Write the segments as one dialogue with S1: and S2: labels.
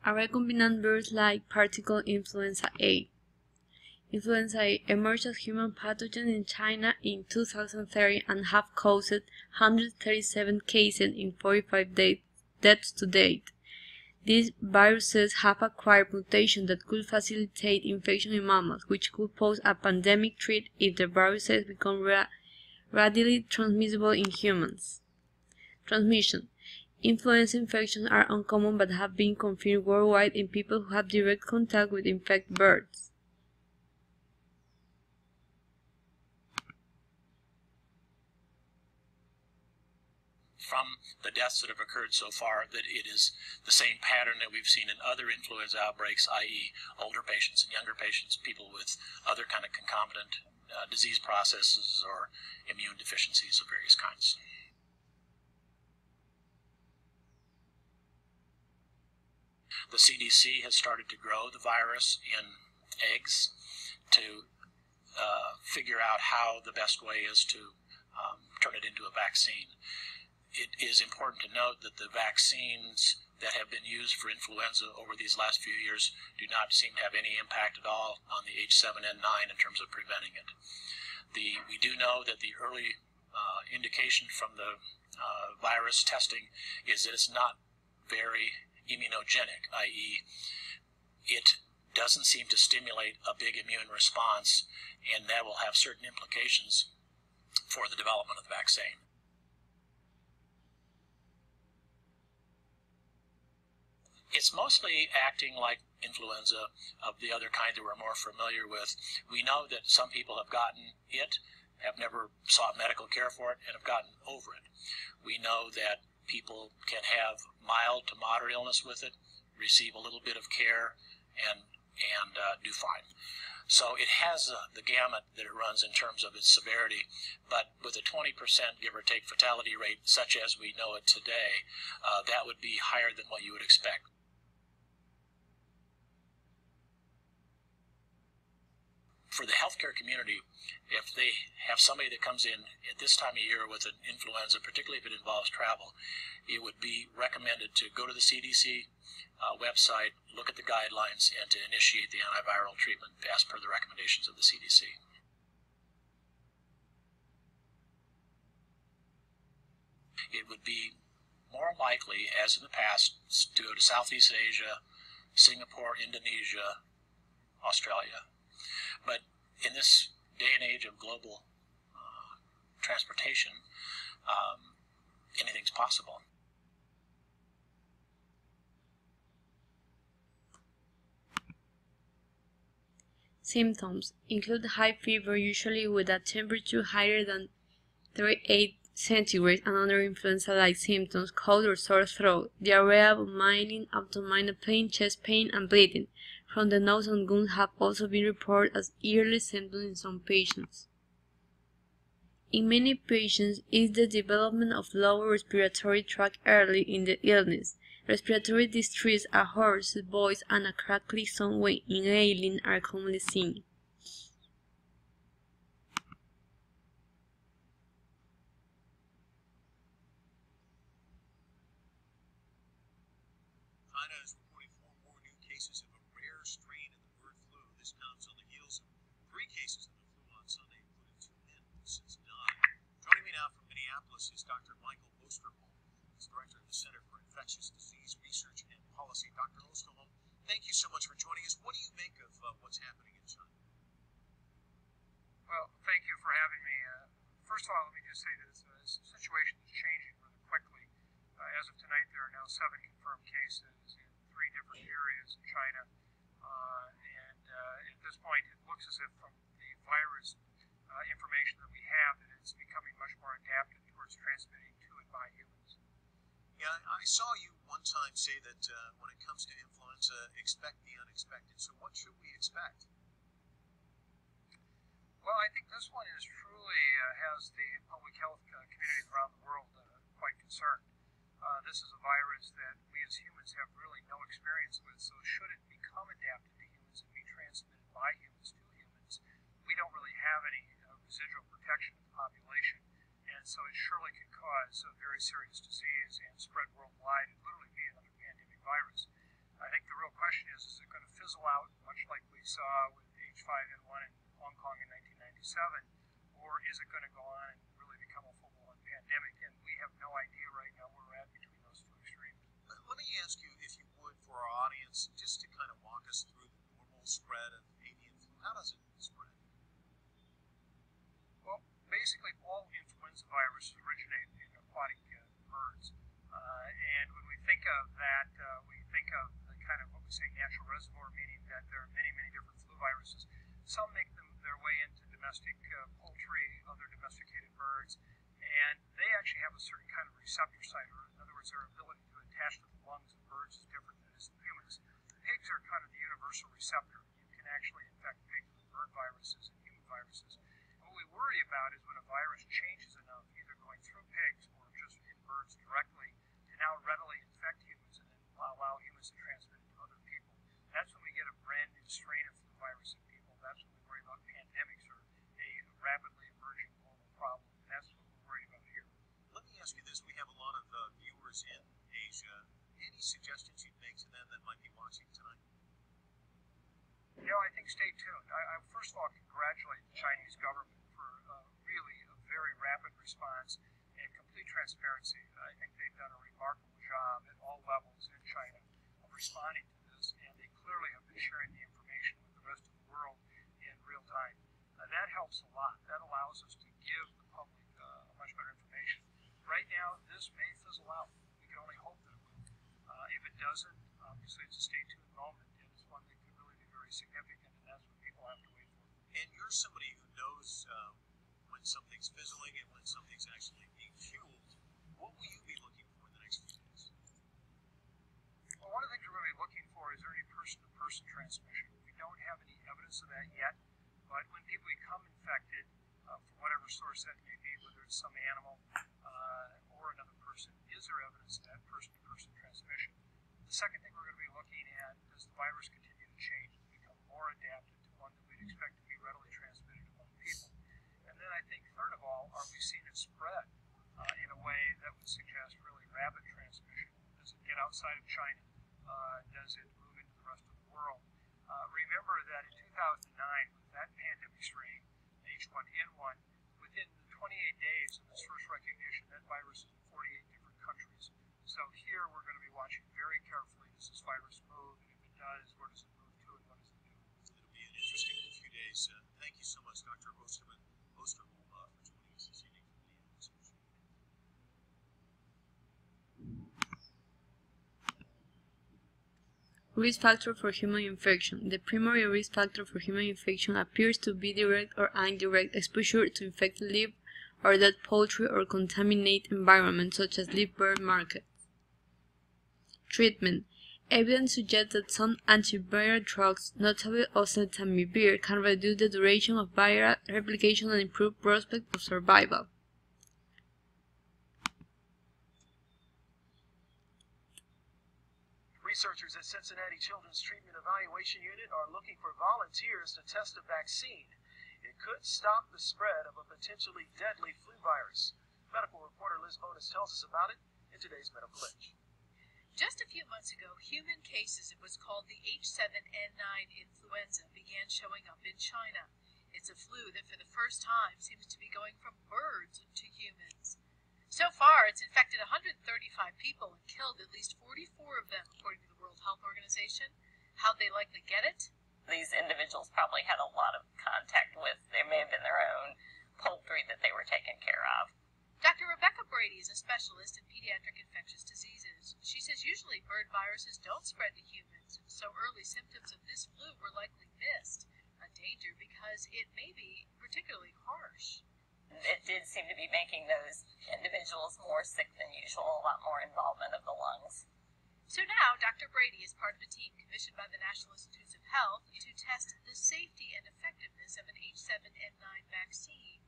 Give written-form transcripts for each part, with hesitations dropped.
S1: A recombinant virus-like particle influenza A. Influenza A emerged as human pathogen in China in 2030 and have caused 137 cases in 45 deaths to date. These viruses have acquired mutations that could facilitate infection in mammals, which could pose a pandemic threat if the viruses become readily transmissible in humans. Transmission. Influenza infections are uncommon but have been confirmed worldwide in people who have direct contact with infected birds.
S2: From the deaths that have occurred so far, that it is the same pattern that we've seen in other influenza outbreaks, i.e. older patients and younger patients, people with other kind of concomitant disease processes or immune deficiencies of various kinds. The CDC has started to grow the virus in eggs to figure out how the best way is to turn it into a vaccine. It is important to note that the vaccines that have been used for influenza over these last few years do not seem to have any impact at all on the H7N9 in terms of preventing it. We do know that the early indication from the virus testing is that it's not very immunogenic, i.e. it doesn't seem to stimulate a big immune response, and that will have certain implications for the development of the vaccine. It's mostly acting like influenza of the other kind that we're more familiar with. We know that some people have gotten it, have never sought medical care for it, and have gotten over it. We know that people can have mild to moderate illness with it, receive a little bit of care, and do fine. So it has the gamut that it runs in terms of its severity, but with a 20% give or take fatality rate, such as we know it today, that would be higher than what you would expect. For the healthcare community, if they have somebody that comes in at this time of year with an influenza, particularly if it involves travel, it would be recommended to go to the CDC website, look at the guidelines, and to initiate the antiviral treatment as per the recommendations of the CDC. It would be more likely, as in the past, to go to Southeast Asia, Singapore, Indonesia, Australia. But in this day and age of global transportation, anything's possible.
S1: Symptoms include high fever, usually with a temperature higher than 38 centigrade, and other influenza-like symptoms, cold or sore throat, diarrhea, vomiting, abdominal pain, chest pain, and bleeding from the nose and gums have also been reported as early symptoms in some patients. In many patients, it is the development of lower respiratory tract early in the illness. Respiratory distress, a hoarse voice, and a crackly sound when inhaling are commonly seen.
S3: China is reporting 4 more new cases of a rare strain of the bird flu. This comes on the heels of 3 cases of the flu on Sunday, including 2 men who since died. Joining me now from Minneapolis is Dr. Michael Osterholm. He's director of the Center for Infectious Disease Research and Policy. Dr. Osterholm, thank you so much for joining us. What do you make of what's happening in China?
S4: Well, thank you for having me. First of all, let me just say that it's a situation that's changing really quickly. As of tonight, there are now 7 confirmed cases in 3 different areas in China. And at this point, it looks as if from the virus information that we have, that it's becoming much more adapted towards transmitting to and by humans.
S3: Yeah, I saw you one time say that when it comes to influenza, expect the unexpected. So what should we expect?
S4: Well, I think this one is truly has the public health communities around the world quite concerned. This is a virus that we as humans have really no experience with, so should it become adapted to humans and be transmitted by humans to humans, we don't really have any residual protection of the population, and so it surely can cause a very serious disease and spread worldwide and literally be another pandemic virus. I think the real saw with H5N1 in Hong Kong in 1997, or is it going to go on and really become a full-blown pandemic? And we have no idea right now where we're at between those two extremes.
S3: Let me ask you, if you would, for our audience, just to kind of walk us through the normal spread of avian flu. How does it spread?
S4: Well, basically all influenza viruses originate in aquatic birds. And when we think of that, we think of the kind of what we say natural reservoir, meaning that there are many, many different flu viruses. Some make their way into domestic poultry, other domesticated birds, and they actually have a certain kind of receptor site, or in other words, their ability to attach to the lungs of birds is different than it is in humans. Pigs are kind of the universal receptor. You can actually infect pigs with bird viruses and human viruses. And what we worry about is when a virus changes enough, either going through pigs or just in birds directly, to now readily infect humans and then allow humans to transmit it to other people. That's when we get a brand new strain of flu virus in people. That's when we worry about pandemics or a rapidly emerging global problem. And that's what we're worried about here.
S3: Let me ask you this. We have a lot of viewers in Asia. Any suggestions you'd make to them that might be watching tonight?
S4: I think stay tuned. I first of all congratulate the Chinese government for really a very rapid response and complete transparency. I think they've done a remarkable job at all levels in China of responding to this, and they clearly have been sharing the information with the rest of the world in real time. That helps a lot. That allows us to give the public much better information. Right now, this may fizzle out. We can only hope that it will. If it doesn't, obviously it's a stay tuned moment, and it's one that could really be very significant, and that's what people have to wait for.
S3: And you're somebody who knows when something's fizzling and when something's actually being fueled. What will you be looking for in the next few days?
S4: Well, one of the things we're going to be looking for is there any person-to-person transmission. We don't have any evidence of that yet, but when people become infected, from whatever source that may be, whether it's some animal or another person, is there evidence of that person-to-person transmission? The second thing we're going to be looking at is the virus continue to change and become more adapted to one that we'd expect to be readily transmitted among people. And then I think, third of all, are we seeing it spread in a way that would suggest really rapid transmission? Does it get outside of China? Does it move into the rest of the world? Remember that in 2009, with that pandemic strain, H1N1, within 28 days of its first recognition, that virus is in 48 different countries. So here we're going to be watching very carefully, does this virus move, and if it does, where does it move to, and what does it do?
S3: It'll be an interesting few days. Thank you so much, Dr. Osterholm, for joining us this evening from the Institute.
S1: Risk factor for human infection. The primary risk factor for human infection appears to be direct or indirect exposure to infected live or dead poultry or contaminated environments such as live bird markets. Treatment. Evidence suggests that some antiviral drugs, notably oseltamivir, can reduce the duration of viral replication and improve prospects of survival.
S5: Researchers at Cincinnati Children's Treatment Evaluation Unit are looking for volunteers to test a vaccine. It could stop the spread of a potentially deadly flu virus. Medical reporter Liz Bonus tells us about it in today's Medical Edge.
S6: Just a few months ago, human cases of what's called the H7N9 influenza began showing up in China. It's a flu that for the first time seems to be going from birds to humans. So far, it's infected 135 people and killed at least 44 of them, according to the World Health Organization. How'd they likely get it?
S7: These individuals probably had a lot of contact with, they may have been their own poultry that they were taking care of.
S6: Dr. Rebecca Brady is a specialist in pediatric infectious diseases. She says usually bird viruses don't spread to humans, so early symptoms of this flu were likely missed. A danger because it may be particularly harsh.
S7: It did seem to be making those individuals more sick than usual, a lot more involvement of the lungs.
S6: So now Dr. Brady is part of a team commissioned by the National Institutes of Health to test the safety and effectiveness of an H7N9 vaccine.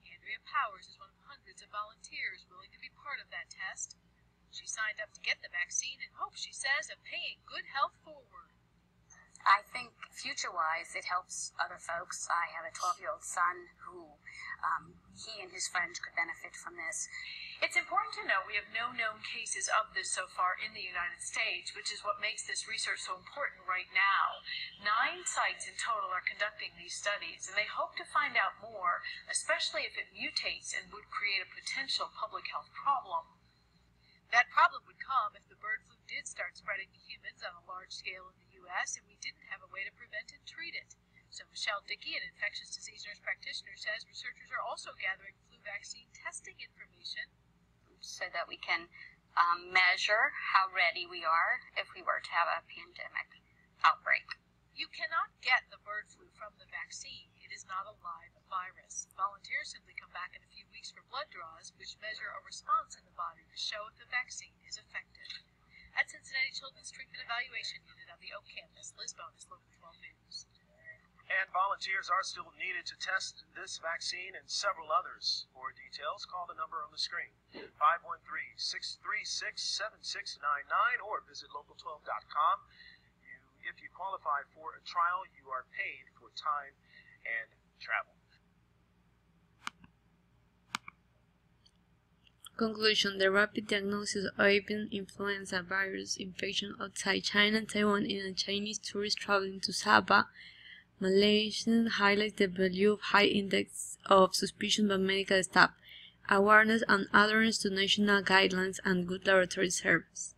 S6: Andrea Powers is one of hundreds of volunteers willing to be part of that test. She signed up to get the vaccine in hopes, she says, of paying good health forward.
S8: I think future-wise it helps other folks. I have a 12-year-old son who he and his friends could benefit from this.
S6: It's important to know we have no known cases of this so far in the United States, which is what makes this research so important right now. 9 sites in total are conducting these studies, and they hope to find out more, especially if it mutates and would create a potential public health problem. That problem would come if the bird flu did start spreading to humans on a large scale in the U.S. and we didn't have a way to prevent and treat it. So Michelle Dickey, an infectious disease nurse practitioner, says researchers are also gathering flu vaccine testing information
S8: so that we can measure how ready we are if we were to have a pandemic outbreak.
S6: You cannot get the bird flu from the vaccine. It is not a live virus. Volunteers simply come back in a few weeks for blood draws, which measure a response in the body to show if the vaccine is effective. At Cincinnati Children's Treatment Evaluation Unit on the Oak Campus, Liz Bonus, Local 12 News.
S5: And volunteers are still needed to test this vaccine and several others. For details, call the number on the screen, 513-636-7699, or visit local12.com. If you qualify for a trial, you are paid for time and travel.
S1: Conclusion: the rapid diagnosis of avian influenza virus infection outside China and Taiwan in a Chinese tourist traveling to Sabah, Malaysia highlights the value of high index of suspicion by medical staff, awareness and adherence to national guidelines, and good laboratory service.